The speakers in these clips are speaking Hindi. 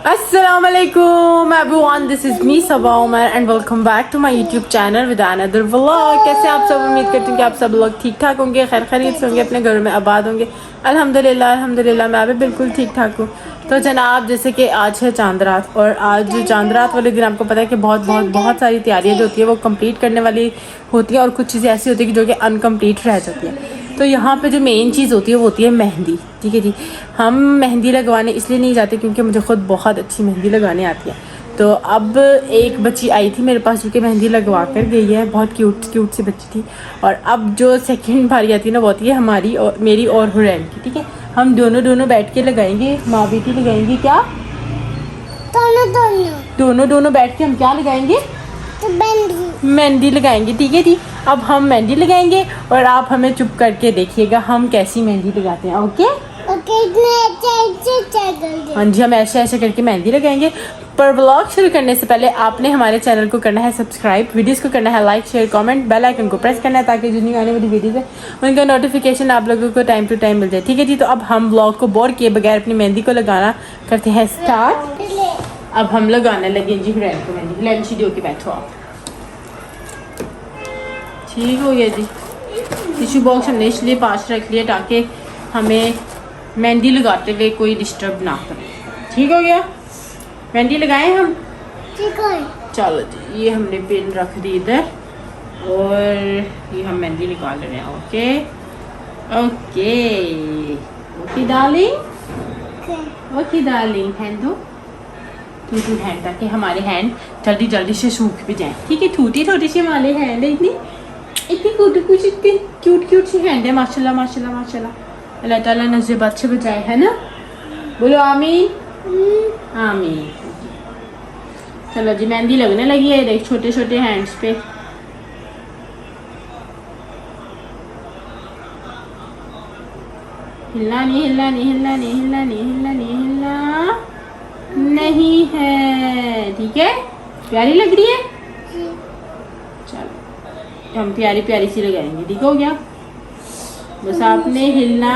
Assalamualaikum everyone, this is me Sabah Umar and welcome back to my YouTube channel with another vlog। कैसे आप सब? उम्मीद करती हूँ कि आप सब लोग ठीक ठाक होंगे, खैर खैरियत से होंगे, अपने घरों में आबाद होंगे। अल्हम्दुलिल्लाह मैं भी बिल्कुल ठीक ठाक हूँ। तो जनाब, जैसे कि आज है चांद रात और आज चांद रात वाले दिन आपको पता है कि बहुत सारी तैयारियाँ जो होती है वो कंप्लीट करने वाली होती है और कुछ चीज़ें ऐसी होती है कि जो कि अनकम्प्लीट रह जाती है। तो यहाँ पे जो मेन चीज़ होती है वो होती है मेहंदी। ठीक है जी, हम मेहंदी लगवाने इसलिए नहीं जाते क्योंकि मुझे खुद बहुत अच्छी मेहंदी लगाने आती है। तो अब एक बच्ची आई थी मेरे पास जो कि मेहंदी लगवा कर गई है, बहुत क्यूट सी बच्ची थी। और अब जो सेकंड बारी आती है ना वो आती है हमारी और मेरी और हुरैन की। ठीक है, हम दोनों बैठ के लगाएंगे, माँ बेटी लगाएंगे। क्या दोनों बैठ के हम क्या लगाएंगे? मेहंदी लगाएंगे। ठीक है जी, अब हम मेहंदी लगाएंगे और आप हमें चुप करके देखिएगा हम कैसी मेहंदी लगाते हैं। ओके हाँ जी, हम ऐसे करके मेहंदी लगाएंगे। पर व्लॉग शुरू करने से पहले आपने हमारे चैनल को करना है सब्सक्राइब, वीडियोस को करना है like share comment, bell icon को प्रेस करना है ताकि जो न्यू आने वाली वीडियोस है उनका नोटिफिकेशन आप लोगों को टाइम टू टाइम मिल जाए। ठीक है जी, तो अब हम व्लॉग को बोर किए बगैर अपनी मेहंदी को लगाना करते हैं स्टार्ट। अब हम लगाने लगे जी फ्रेंड को मेहंदी। लेन सीढ़ियों के बैठो आप। ठीक हो गया जी। टिश्यू बॉक्स हमने इसलिए पास रख लिया ताकि हमें मेहंदी लगाते हुए कोई डिस्टर्ब ना करे। ठीक हो गया, मेहंदी लगाए हम। ठीक है, चलो जी, ये हमने पेन रख दी इधर और ये हम मेहंदी लगा ले रहे हैं। ओके डार्लिंग, हैंड दो टू हैंड ताकि हमारे हैंड जल्दी से सूख भी जाए। ठीक है, छोटी सी हमारे हैंड है, इतनी क्यूट सी हैंड है। माशाल्लाह अल्लाह ताला नज़र बद से बचाए, है ना? बोलो आमीन। चलो जी, मेहंदी लगने लगी है। देख छोटे हैंड्स पे हिलना नहीं है। ठीक है, प्यारी लग रही है। चलो हम प्यारी सी लगाएंगे। ठीक हो गया, बस आपने हिलना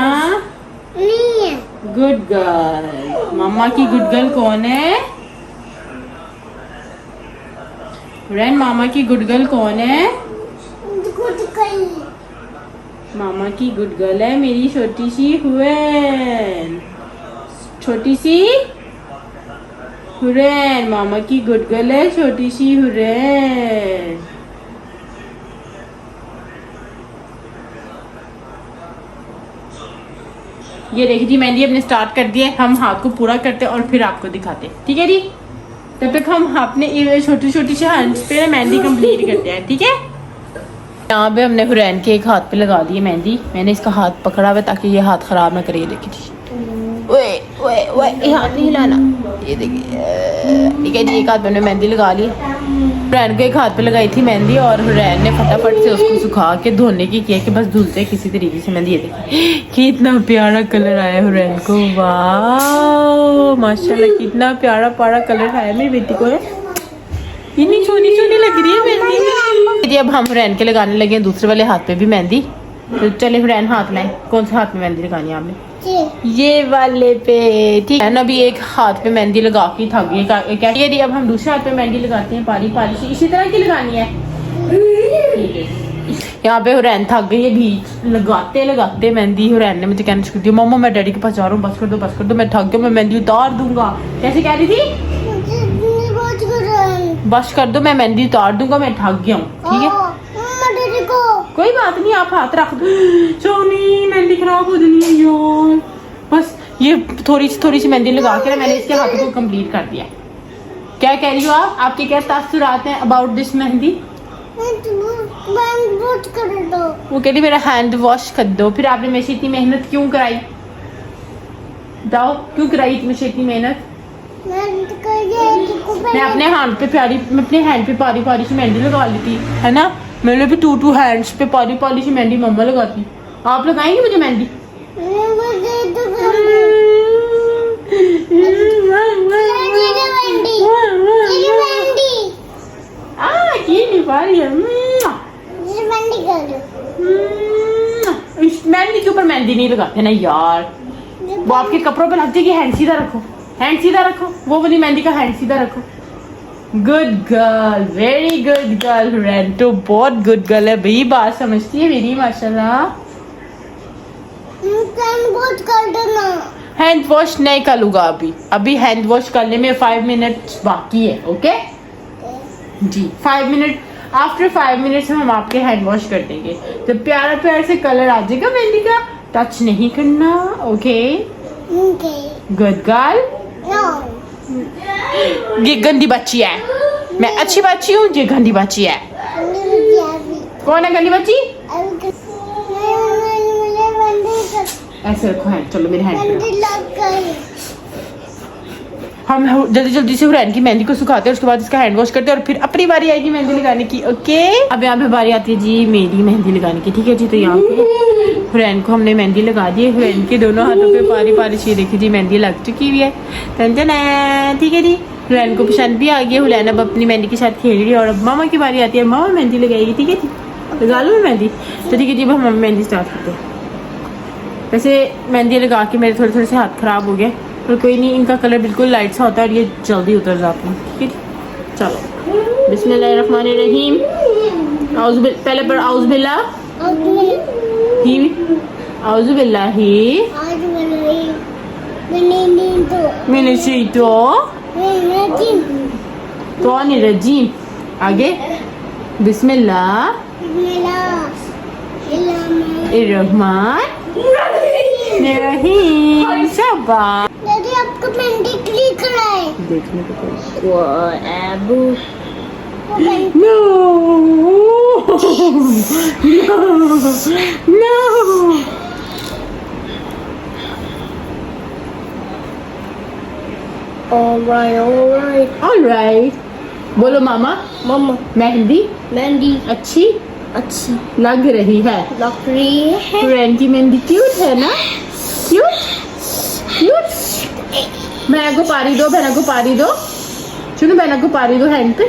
नहीं है। Good girl. मम्मा की गुड गर्ल कौन है? हुरैन, मामा की गुड गर्ल कौन है? मामा की गुड गर्ल है मेरी छोटी सी हुरैन। मामा की गुड गर्ल है छोटी सी हुरैन। ये देखिए जी, मेहंदी अपने स्टार्ट कर दिए। हम हाथ को पूरा करते और फिर आपको दिखाते। ठीक है जी, तब तक हम अपने छोटी सी हैंड्स पे मेहंदी कंप्लीट करते हैं। ठीक है, यहाँ पे हमने हुरैन के एक हाथ पे लगा दी है मेहंदी। मैंने इसका हाथ पकड़ा हुआ ताकि ये हाथ खराब ना करे। ये देखिए जी, ओए हाथ नहीं हिलाना। ये देखिए, ठीक है जी, एक हाथ पे मेहंदी लगा ली। हुरैन को एक हाथ पे लगाई थी मेहंदी और हुरैन ने फटाफट से उसको सुखा के धोने की किया कि बस धुलते किसी तरीके से मेहंदी। ये देखिए कितना प्यारा कलर आया हुरैन को। वाह माशाल्लाह, कितना प्यारा कलर आया मेरी बेटी को। इतनी छोटी लग रही है मेहंदी। अब हम हुरैन के लगाने लगे दूसरे वाले हाथ पे भी मेहंदी। तो चले हुरैन, हाथ में कौन से हाथ में मेहंदी लगानी है आपने? ये वाले पे। ठीक है ना, अभी एक हाथ पे मेहंदी लगा के थक गई क्या? ये अब हम दूसरे हाथ पे मेहंदी लगाते हैं पारी से। इसी तरह की लगानी है। यहाँ पे हुरैन थक गई है भी लगाते मेहंदी। हुरैन ने मुझे कहना शुरू किया, मम्मा मैं डैडी के पास जा रहा हूँ, बस कर दो, मैं थक गया, मैं मेहंदी उतार दूंगा। कैसे कह रही थी? बस कर दो, मैं मेहंदी उतार दूंगा, मैं थक गया हूँ। ठीक है, कोई बात नहीं, आप हाथ रख दो। सोनी, मेहंदी खराब हो जानी है यार। बस ये थोड़ी सी मेहंदी लगा के मैंने इसके हाथों को कंप्लीट कर दिया। क्या कह रही हो आप? आपके क्या तासुरात हैं अबाउट दिस मेहंदी? वो कह रही मेरा हैंड वॉश कर दो। फिर आपने मेरे से इतनी मेहनत क्यों कराई? बताओ क्यों कराई मुझे इतनी मेहनत? मैं अपने हैंड पे पारी सी मेहंदी लगा ली थी, है ना? मैंने भी टू हैंड्स पे पारी सी मेहंदी मम्मा लगाती। आप लगाएंगे मुझे मेहंदी? मेहंदी के ऊपर मेहंदी नहीं लगाते ना यार, वो आपके कपड़ों पे लग जाएगी। हैंड सीधा रखो। हैंड सीधा रखो, वो वाली मेहंदी का हैंड सीधा रखो। Good girl, very good girl. रेंटो बहुत गुड गर्ल है भाई, बात समझती है मेरी माशाल्लाह। हैंड वॉश नहीं करूँगा अभी हैंड वॉश करने में 5 मिनट बाकी है। ओके जी, 5 मिनट, आफ्टर 5 मिनट्स हम आपके हैंड वॉश कर देंगे। जब प्यारा प्यार से कलर आ जाएगा मेहंदी का, टच नहीं करना। Okay good girl. ये गंदी बच्ची है, मैं अच्छी बच्ची हूँ, ये गंदी बच्ची है। कौन है गंदी बच्ची? ऐसे रखो हैंड, चलो मेरे हैंड पे। हम जल्दी जल्दी से हुरैन की मेहंदी को सुखाते हैं, उसके बाद इसका हैंड वॉश करते हैं और फिर अपनी बारी आएगी मेहंदी लगाने की। ओके अब यहाँ पे बारी आती है जी मेरी मेहंदी लगाने की। ठीक है जी, तो यहाँ पे हुरैन को हमने मेहंदी लगा दी है। हुरैन के दोनों हाथों पे पारी पारी सी देखी जी मेहंदी लग चुकी हुई है। ठीक है जी, हुरैन को पसंद भी आ गई। हुरैन अब अपनी मेहंदी के साथ खेल रही है और अब मामा की बारी आती है, मामा मेहंदी लगाएगी। ठीक है जी, लगा लो मेहंदी। तो ठीक है जी, अब हम मेहंदी स्टार्ट करते हैं। वैसे मेहंदी लगा के मेरे थोड़े थोड़े से हाथ खराब हो गए, पर कोई नहीं, इनका कलर बिल्कुल लाइट सा होता है और ये जल्दी उतर जाते हैं। ठीक है, चलो बिस्मिल्लाहिर्रहमानिर्रहीम। पहले पर आउज़ बिल्लाह आउज़ बिल्लाहि मिनश्शैतानिर्रजीम। आगे बिस्मिल्लाह रहीम। शाबाश। दादी आपको मेहंदी क्लिक कराए देखने को अबू नो ऑलराइट। बोलो मामा। मम्मा मेहंदी मेहंदी अच्छी अच्छी लग रही है। लग रही है। फ्रेंड की मेहंदी क्यूट है ना, क्यूट क्यूट। बहना को पारी दो, बहना को पारी दो, सुनो बहना को पारी दो हैंड पे,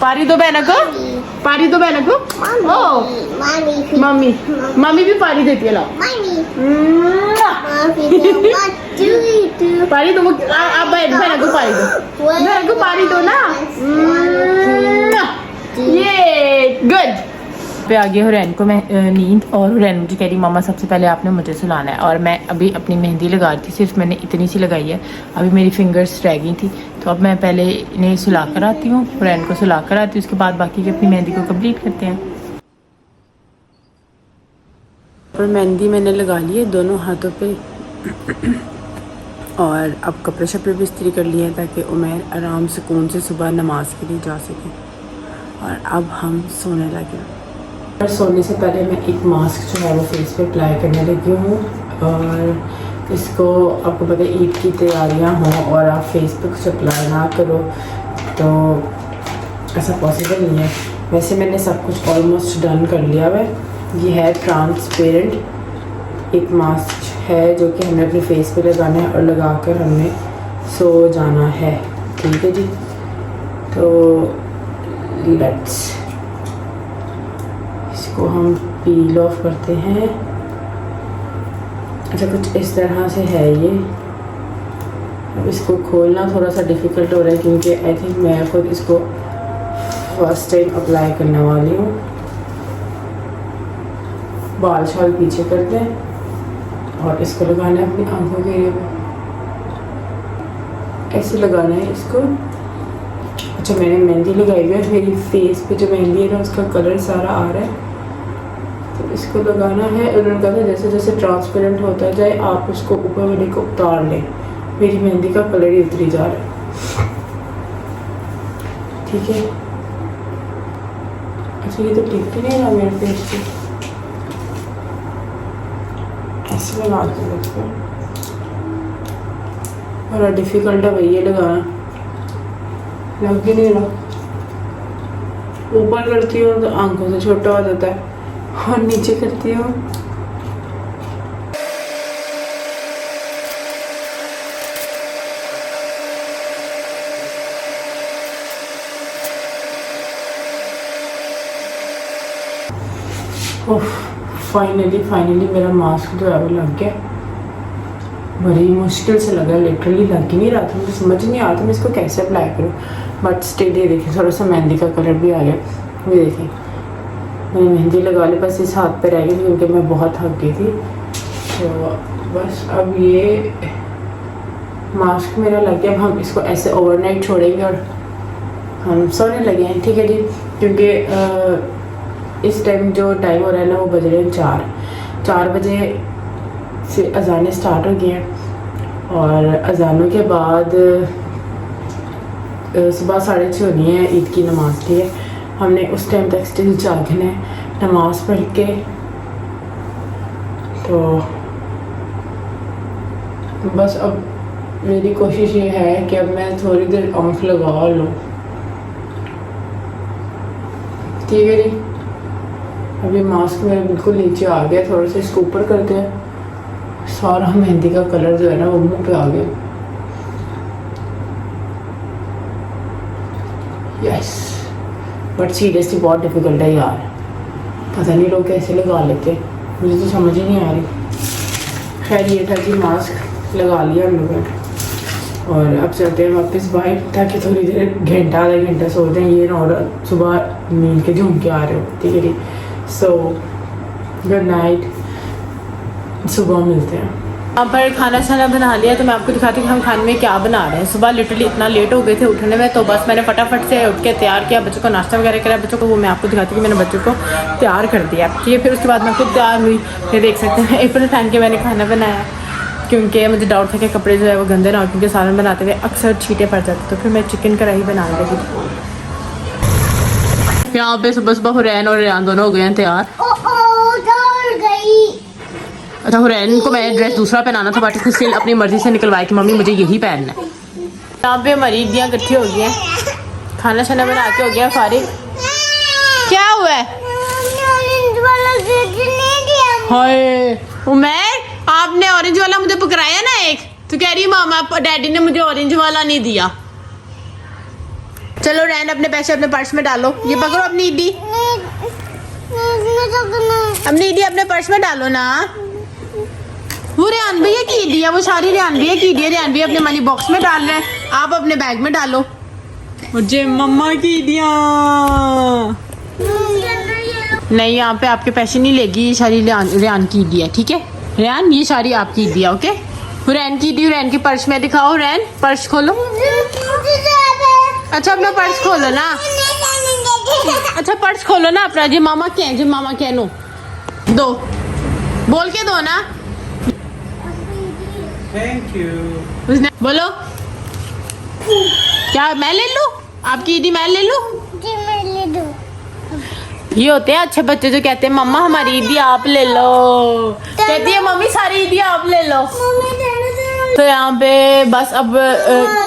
पारी दो बहना को, पारी दो बहना को। ओ मम्मी मम्मी भी पारी देती है। लो पारी दो, आप बहना को पारी दो, बहना को पारी दो ना। ये गुड। पे आ गई हुरैन को मैं नींद, और हुरैन मुझे कह रही मामा सबसे पहले आपने मुझे सुलाना है। और मैं अभी अपनी मेहंदी लगा रही थी, सिर्फ मैंने इतनी सी लगाई है, अभी मेरी फिंगर्स रह गई थी, तो अब मैं पहले इन्हें सुला कर आती हूँ, हुरैन को सुला कर आती हूँ, उसके बाद बाकी की अपनी मेहंदी को कंप्लीट करते हैं। और मेहंदी मैंने लगा ली है दोनों हाथों पे, और अब कपड़े शपड़े भी इस्त्री कर लिए हैं ताकि उमैर आराम सुकून से सुबह नमाज के लिए जा सके। और अब हम सोने लगे। और सोने से पहले मैं एक मास्क जो है वो फेस पे अप्लाई करने लगी हूँ। और इसको आपको पता है ईद की तैयारियाँ हों और आप फेस पे कुछ अप्लाई ना करो तो ऐसा पॉसिबल नहीं है। वैसे मैंने सब कुछ ऑलमोस्ट डन कर लिया है। ये है ट्रांसपेरेंट एक मास्क है जो कि हमें अपने फेस पे लगाना है और लगा कर हमने सो जाना है। ठीक है जी, तो लेट्स इसको हम पील ऑफ करते हैं। अच्छा कुछ इस तरह से है ये। अब इसको खोलना थोड़ा सा डिफ़िकल्ट हो रहा है क्योंकि आई थिंक मैं खुद इसको फर्स्ट टाइम अप्लाई करने वाली हूँ। बाल शाल पीछे करते हैं और इसको लगाना है अपनी आंखों के एरिया पे, ऐसे लगाना है इसको। अच्छा मैंने मेहंदी लगाई हुई है, मेरी फेस पे जो मेहंदी है ना उसका कलर सारा आ रहा है, तो इसको लगाना है। उन्होंने कहा था जैसे जैसे ट्रांसपेरेंट होता जाए आप उसको ऊपर वाले को उतार लें। मेरी मेहंदी का कलर ही उतरी जा रहा है। ठीक है, अच्छा ये तो टिक ही नहीं रहा मेरे फेस पे, ऐसे लगा के देखते हैं। बड़ा डिफिकल्ट है भैया लगाना, लग ही नहीं रहा। ऊपर करती हूँ तो आंखों से छोटा हो जाता है और नीचे करती हूँ फाइनली मेरा मास्क जो है वो लग गया। बड़ी मुश्किल से लगा, लिटरली लग ही नहीं रहा था, मुझे समझ नहीं आ रहा था मैं इसको कैसे अप्लाई करूँ। बट स्टिल ये देखिए थोड़ा सा मेहंदी का कलर भी आ गया। ये देखिए मैंने मेहंदी लगा ली, बस इस हाथ पे रह गई क्योंकि मैं बहुत थक गई थी। तो बस अब ये मास्क मेरा लग गया। अब हम इसको ऐसे ओवरनाइट छोड़ेंगे और हम सोने लगे हैं, ठीक है जी। क्योंकि इस टाइम जो टाइम हो रहा है ना वो बज रहे हैं 4 बजे से अजानें स्टार्ट हो गई हैं और अजानों के बाद सुबह 6:30 होनी है ईद की नमाज़ के लिए। हमने उस टाइम तक स्टिल जागना है नमाज़ पढ़ के। तो बस अब मेरी कोशिश ये है कि अब मैं थोड़ी देर आँख लगा लूँ, ठीक है जी। अभी मास्क मेरा बिल्कुल नीचे आ गया, थोड़ा सा इसको ऊपर करते हैं। सारा मेहंदी का कलर जो है ना वो मुंह पे आ गया। यस, बट सीरियसली बहुत डिफिकल्ट है यार, पता नहीं लोग कैसे लगा लेते हैं, मुझे तो समझ ही नहीं आ रही। खैर ये था कि मास्क लगा लिया हम लोगों ने और अब चलते हैं वापस बाहर ताकि थोड़ी देर घंटा आधा घंटा सोते हैं। ये ना और सुबह नींद के झूम के आ रहे हो, ठीक है जी। सो गुड नाइट, सुबह मिलते हैं। यहाँ पर खाना छाना बना लिया तो मैं आपको दिखाती हूँ कि हम खाने में क्या बना रहे हैं। सुबह लिटरली इतना लेट हो गए थे उठने में, तो बस मैंने फटाफट से उठ के तैयार किया, बच्चों को नाश्ता वगैरह करा बच्चों को, वो मैं आपको दिखाती हूँ कि मैंने बच्चों को तैयार कर दिया, ठीक है। फिर उसके बाद मैं खुद तैयार हुई, ये देख सकते हैं एप्रन पहन के मैंने खाना बनाया क्योंकि मुझे डाउट था कि कपड़े जो है वो गंदे ना हो, क्योंकि सालन बनाते हुए अक्सर छींटे पड़ जाते। तो फिर मैं चिकन कढ़ाई बना लगी। यहाँ पे सुबह सुबह हुरैन और रेयान दोनों हो गए हैं तैयार। अच्छा हुरैन को मैं ड्रेस दूसरा पहनाना था बट उसने स्टिल अपनी मर्जी से निकलवाया कि मम्मी मुझे यही पहनना है। यहाँ पे हमारी ईदियाँ इकट्ठी हो गई हैं, खाना शाना बना के हो गया फारिग। क्या हुआ है? हाय उमर, आपने ऑरेंज वाला मुझे पकड़ाया ना एक, तो कह रही मामा डैडी ने मुझे ऑरेंज वाला नहीं दिया। चलो रैन अपने पैसे अपने पर्स में डालो, ये पकड़ो अपनी ईदी, अपनी ईदी अपने पर्स में डालो ना। वो रेहान भैया की ईदी है, वो सारी रेहान भैया की ईदी है, रेहान भैया अपने मनी बॉक्स में डाल रहे हैं, आप अपने बैग में डालो। मुझे मम्मा की ईदियाँ नहीं, यहाँ पे आपके पैसे नहीं लेगी, ये सारी रेहान की ईदी है, ठीक है रेहान, ये सारी आपकी ईदी है, ओके। हुरैन की ईदी हुरैन के पर्स में दिखाओ, हुरैन पर्स खोलो। अच्छा अपना पर्स खोलो ना, अच्छा पर्स खोलो ना अपना, जी मामा क्या है, जी मामा क्या नो दो, बोल के दो ना। Thank you. उसने बोलो क्या मैं ले लूं, आपकी ईदी मैं ले लूं? ये होते हैं अच्छे बच्चे जो कहते हैं मम्मा हमारी ईदी आप ले लो, कहती है मम्मी सारी ईदी आप ले लो। तो यहाँ पे बस अब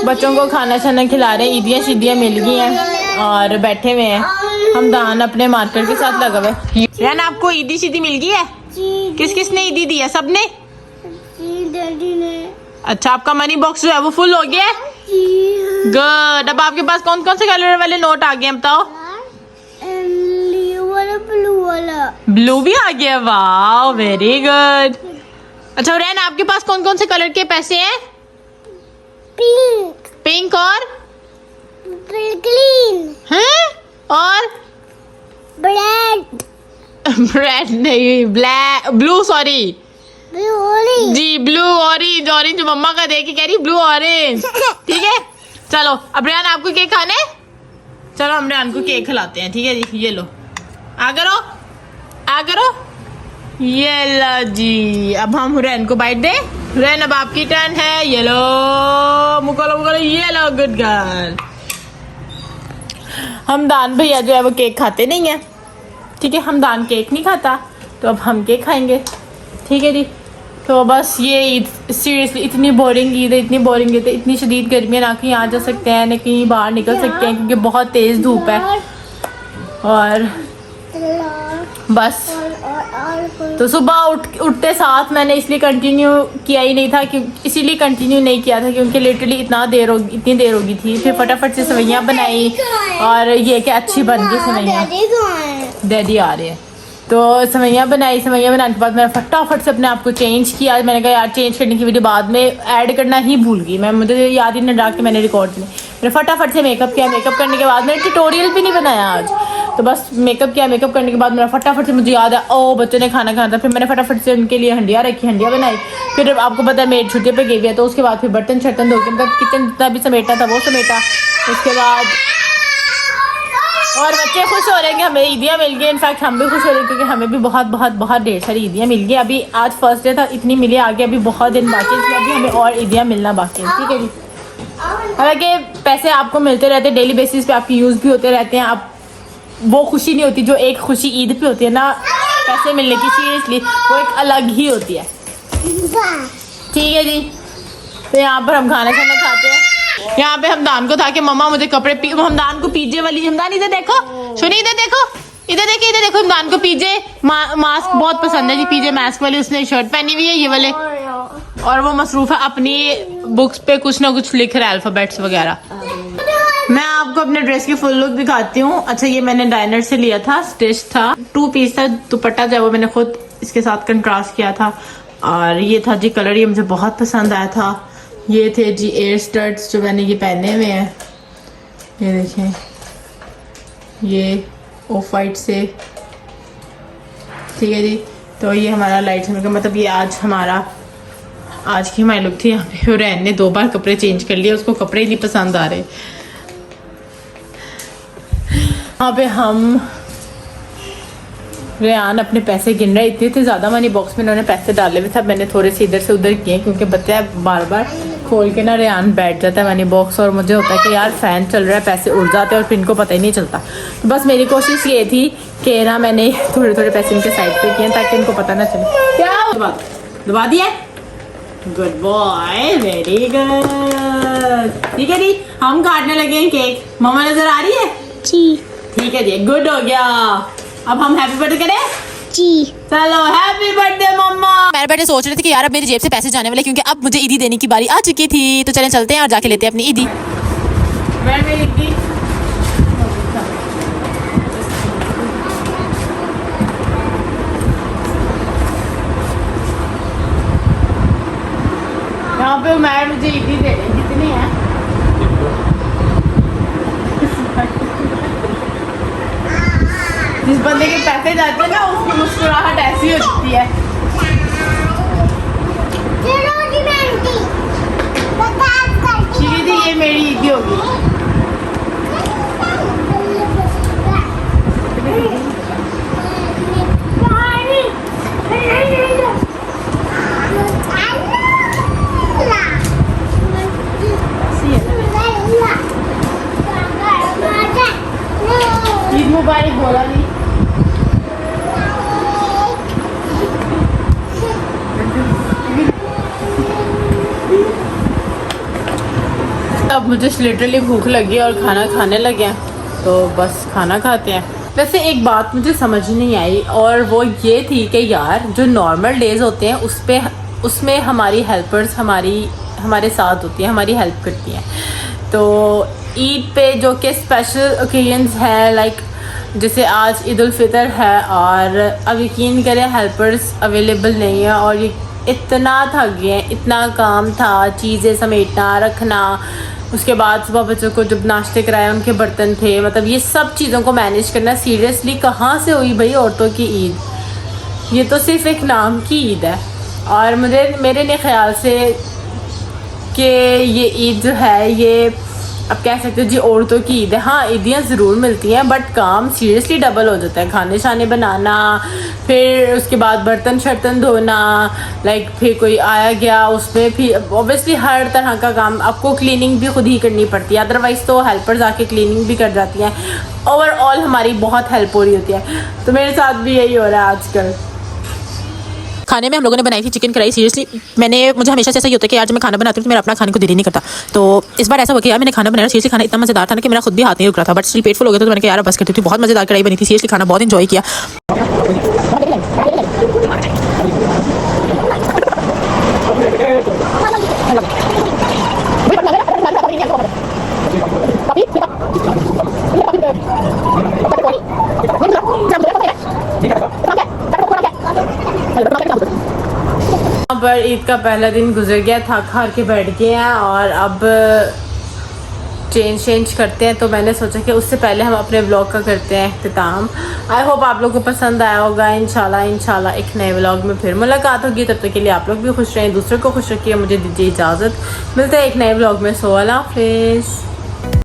बच्चों को खाना छाना खिला रहे हैं, ईदियाँ शीदियाँ मिल गई हैं और बैठे हुए हैं। हम दान अपने मार्केट के साथ लगा हुआ है। यान आपको ईदी शीदी मिल गई है? किस किस ने ईदी दी है? सबने? डैडी ने। अच्छा आपका मनी बॉक्स जो है वो फुल हो गया है? गुड। अब आपके पास कौन कौन से कलर वाले नोट आ गए बताओ? ब्लू वाला। ब्लू भी आ गया, वाह वेरी गुड। अच्छा रैन आपके पास कौन कौन से कलर के पैसे हैं? पिंक। पिंक और ग्रीन। हैं और ब्लैक। रेड नहीं, ब्लैक ब्लू, सॉरी ब्लू जी ब्लू ऑरेंज, ऑरेंज मम्मा का देख के कह रही ब्लू ऑरेंज, ठीक है। चलो अब रेहान आपको केक खाना है, चलो हम रेहान को केक खिलाते हैं, ठीक है जी। ये लो आ करो, आ करो, ये लो जी। अब हम हुरैन को बाइट दे, हुरैन अब आपकी टर्न है, ये लो मुकोलो मुकोलो, ये लो गुड गर्ल। हमदान भैया जो है वो केक खाते नहीं है, ठीक है, हमदान केक नहीं खाता तो अब हम केक खाएंगे, ठीक है जी। तो बस ये ईद सीरियसली इतनी बोरिंग ईद है, इतनी बोरिंग ईद है, इतनी शदीद गर्मी है, ना कहीं आ जा सकते हैं ना कहीं बाहर निकल सकते हैं क्योंकि बहुत तेज़ धूप है। और बस तो सुबह उठते साथ मैंने इसलिए कंटिन्यू किया ही नहीं था, इसीलिए कंटिन्यू नहीं किया था क्योंकि लिटरली इतनी देर होगी थी। फिर फटाफट से सेवइयाँ बनाई और ये क्या अच्छी बन गई सेवइयाँ। डैडी आ रहे हैं, तो सवैयाँ बनाई, सवैयाँ बनाने के बाद मैंने फटाफट से अपने आप को चेंज किया। मैंने कहा यार चेंज करने की वीडियो बाद में ऐड करना ही भूल गई मैं, मुझे याद ही नहीं रहा कि मैंने रिकॉर्ड किया। मैंने फटाफट से मेकअप किया, मेकअप करने के बाद मैंने ट्यूटोरियल भी नहीं बनाया आज, तो बस मेकअप किया। मेकअप करने के बाद मेरा फटाफट से मुझे याद है ओ बच्चों ने खाना खाना था, फिर मैंने फटाफट से उनके लिए हंडिया रखी, हंडिया बनाई। फिर आपको पता है मेरी छुट्टी पे गई हुई है, तो उसके बाद फिर बर्तन शर्तन धो के मतलब किचन जितना भी समेटा था वो समेटा। उसके बाद और बच्चे खुश हो रहे हैं कि हमें ईदियाँ मिल गई। इनफैक्ट हम भी खुश हो रहे हैं क्योंकि हमें भी बहुत बहुत बहुत ढेर सारी ईदियाँ मिल गई। अभी आज फर्स्ट डे था, इतनी मिली, आगे अभी बहुत दिन बाकी है, अभी हमें और ईदियाँ मिलना बाकी है। ठीक है जी, हालांकि पैसे आपको मिलते रहते हैं डेली बेसिस पे, आपके यूज़ भी होते रहते हैं। आप वो खुशी नहीं होती जो एक खुशी ईद पे होती है ना पैसे मिलने की, सीरियसली वो एक अलग ही होती है। ठीक है जी, तो यहाँ पर हम खाना खाना खाते हैं। यहाँ पे हमदान को था कि मम्मा मुझे कपड़े हमदान को पीजे वाली, हमदान इधर देखो, सुनी इधर देखो, इधर देखिए, इधर देखो, हमदान को पीजे मास्क बहुत पसंद है जी, पीजे मास्क वाली उसने शर्ट पहनी हुई है ये वाले, और वो मसरूफ है अपनी बुक्स पे कुछ ना कुछ लिख रहा है अल्फाबेट्स वगैरह। मैं आपको अपने ड्रेस की फुल लुक दिखाती हूँ। अच्छा ये मैंने डाइनर से लिया था, स्टिच था, 2 पीस था, दुपट्टा जो है वो मैंने खुद इसके साथ कंट्रास्ट किया था। और ये था जी कलर, ये मुझे बहुत पसंद आया था। ये थे जी एयर स्टड्स जो मैंने ये पहने हुए हैं, ये देखें, ये ऑफ वाइट से। ठीक है जी, तो ये हमारा लाइट का मतलब ये आज की हमारी लुक थी। यहाँ पे रैन ने 2 बार कपड़े चेंज कर लिए, उसको कपड़े ही नहीं पसंद आ रहे। यहाँ पे हम रेहान अपने पैसे गिन रहे, इतने थे ज़्यादा मनी बॉक्स में इन्होंने पैसे डाले हुए, सब मैंने थोड़े से इधर से उधर किए क्योंकि बच्चा बार बार खोल के ना रेहान बैठ जाता है मनी बॉक्स, और मुझे होता है कि यार फ़ैन चल रहा है पैसे उड़ जाते हैं और फिर इनको पता ही नहीं चलता। तो बस मेरी कोशिश ये थी कि ना मैंने थोड़े थोड़े पैसे इनके साइड पे किए ताकि इनको पता ना चले। क्या दबा दिया, गुड बॉय, वेरी गुड। ठीक है जी, हम काटने लगे हैं केक, मम्मा नजर आ रही है जी, ठीक है जी, गुड हो गया। अब हम हैप्पी बर्थडे करें जी, चलो हैप्पी बर्थडे मम्मा। मैंने बैठे सोच रहे थे कि यार अब मेरी जेब से पैसे जाने वाले क्योंकि अब मुझे ईदी देने की बारी आ चुकी थी, तो चलें चलते हैं और जाके लेते हैं अपनी ईदी। यहाँ पे मैं मुझे ईदी दे रही, कितनी है? जिस बंदे के पैसे जाते हैं ना उसकी मुस्कुराहट ऐसी होती है। ये मेरी ईदी होगी। ईद मुबारक बोला नहीं। अब मुझे लिटरली भूख लगी और खाना खाने लगे हैं, तो बस खाना खाते हैं। वैसे एक बात मुझे समझ नहीं आई और वो ये थी कि यार जो नॉर्मल डेज होते हैं उसमें हमारी हेल्पर्स हमारे साथ होती हैं, हमारी हेल्प करती हैं। तो ईद पे जो कि स्पेशल ओकेजन्स है, लाइक जैसे आज ईद उल फितर है और अब यकीन करें हेल्पर्स अवेलेबल नहीं है और ये इतना थक गए हैं, इतना काम था, चीज़ें समेटना रखना, उसके बाद सुबह बच्चों को जब नाश्ते कराया उनके बर्तन थे, मतलब ये सब चीज़ों को मैनेज करना सीरियसली कहाँ से हुई भाई औरतों की ईद। ये तो सिर्फ एक नाम की ईद है और मेरे नहीं ख्याल से कि ये ईद जो है ये अब कह सकते हो जी औरतों की ईद है। हाँ ईदियाँ ज़रूर मिलती हैं बट काम सीरियसली डबल हो जाता है, खाने शाने बनाना, फिर उसके बाद बर्तन शर्तन धोना, लाइक फिर कोई आया गया उसमें फिर ऑब्वियसली हर तरह का काम, आपको क्लीनिंग भी खुद ही करनी पड़ती है, अदरवाइज़ तो हेल्पर्स आके क्लीनिंग भी कर जाती हैं। ओवरऑल हमारी बहुत हेल्प हो रही होती है, तो मेरे साथ भी यही हो रहा है आजकल। खाने में हम लोगों ने बनाई थी चिकन कढ़ाई। सीरियसली मुझे हमेशा से ऐसा ही होता है कि यार जब मैं खाना बनाती हूँ तो मेरा अपना खाने को दिल ही नहीं करता। तो इस बार ऐसा हो गया मैंने खाना बनाया, सीरियसली खाना इतना मज़ेदार था ना कि मेरा खुद भी हाथ नहीं रुक रहा था, बट स्टिल पेट फुल हो गया था। तो मैंने कहा यार बस करती थी, बहुत मज़ेदार कढ़ाई बनी थी, सीरियसली खाना बहुत इंजॉय किया। यहाँ पर ईद का पहला दिन गुजर गया, थक हार के बैठ गए हैं और अब चेंज करते हैं। तो मैंने सोचा कि उससे पहले हम अपने व्लॉग का करते हैं अख्तिताम। आई होप आप लोगों को पसंद आया होगा। इंशाल्लाह एक नए व्लॉग में फिर मुलाकात होगी। तब तक के लिए आप लोग भी खुश रहें, दूसरों को खुश रखिए। मुझे दीजिए इजाज़त, मिलते हैं एक नए व्लॉग में। सो अल्लाह हाफिज़।